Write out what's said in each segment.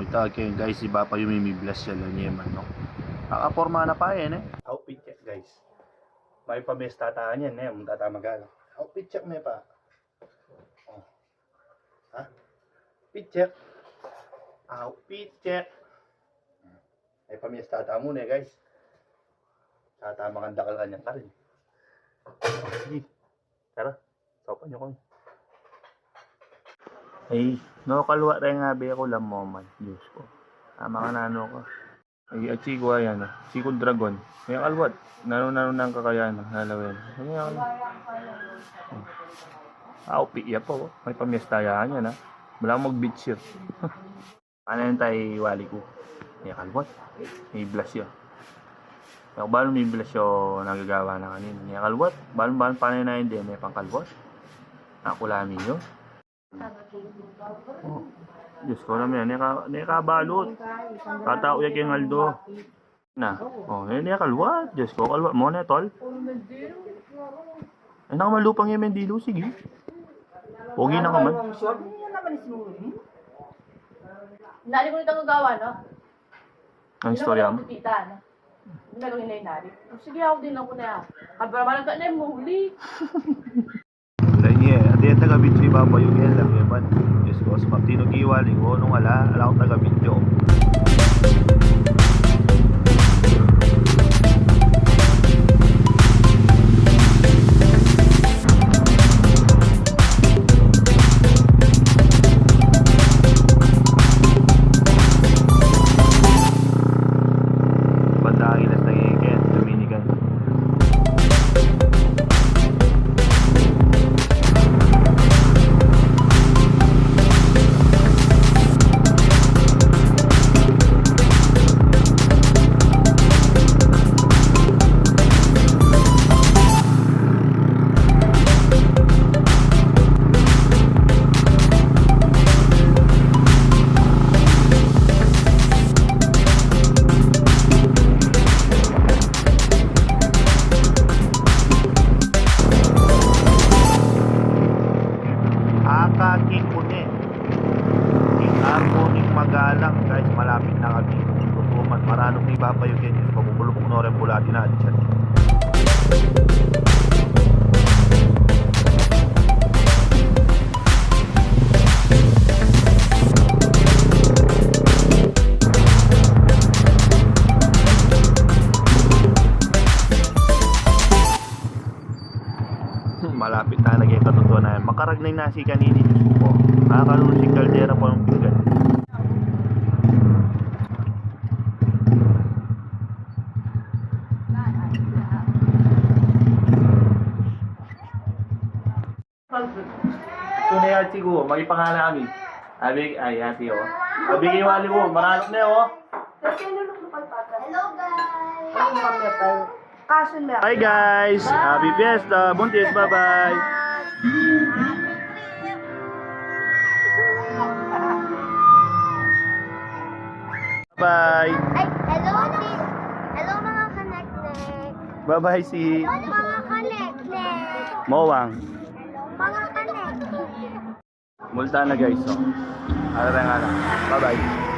Kita kayo guys, iba pa yung mimiblas siya lang niya manok. Nakaporma na pa yan Outfit check guys. May pamesta tahan yan mun tatamagal. Outfit check na pa. Oh. Ha? Outfit check. Outfit check. May pamesta tahan muna guys. Tatama kang dakal kanyang ka rin. Sige. Tara. Sopan nyo ko. Ay, no kalwa rin nga be ako lang mo man. Diyos ko. Tama ka na ko. Ay, at sigo ayan. Sigo dragon. May kalwat. Nano nang kakayan. Halawin. Ay, outfit iya po. May pamiestayahan yan Wala mag-beach yun. Ano yun tayo wali ko? May kalwat. May blush yun. Yung balon may blush yun nagagawa na kanina. May kalwat. Balon panay na hindi. May pangkalwat. Nakulami yun. Oh. Diyos ko naman yan. Nikabalot. Tatao yan kayong Aldo. Na. Oh, yan kalwat. Diyos ko. Kalwat mo na tol. Ay nakamalupang yung Mendilo. Sige. Pogi na ka man. Nari ko nito gagawa, no? Ang istorya mo? Hindi na gawin na inari. Sige, ako din ako na. Kabaramalan ka na yung muli. Wala niya. At yan taga-video iba pa yung yan lang. Diyos ko. Sa magtinong iwali ko. Nung ala akong taga-video. Magalang guys, malapit na kami. Tutuman, maranong na iba pa yung ganyan. Pagpupulupok na rin pula din natin siya. Malapit na lagi yung katutuan na yan. Makaragnay na si kanini. Nakakalunod si Caldera pa ng pinggan. Ito na yan siguro, magipangala kami. Ay, ate Abigay wali ko, maranok na Hello guys! Hi guys! Happy Fiesta! Buntis! Bye-bye! Bye! Ay, hello sis! Hello mga kaneknek! Bye-bye si Mga kaneknek! Mowang. Mga kaneknek! Multa na guys. Nga. Bye-bye!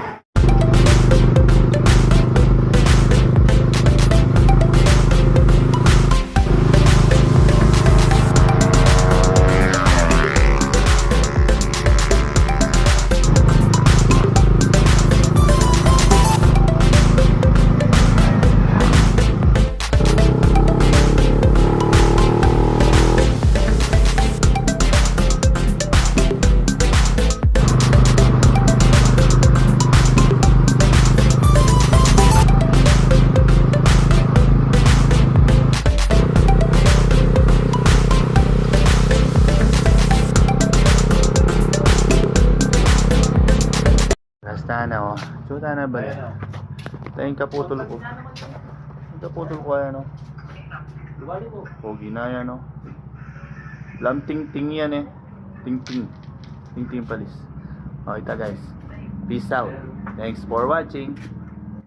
Sana Chuta na ba yan? Tayong kaputol ko. Kaputol ko Pogi na yan Lam ting-ting yan Ting-ting. Ting-ting palis. Okay guys. Peace out. Thanks for watching.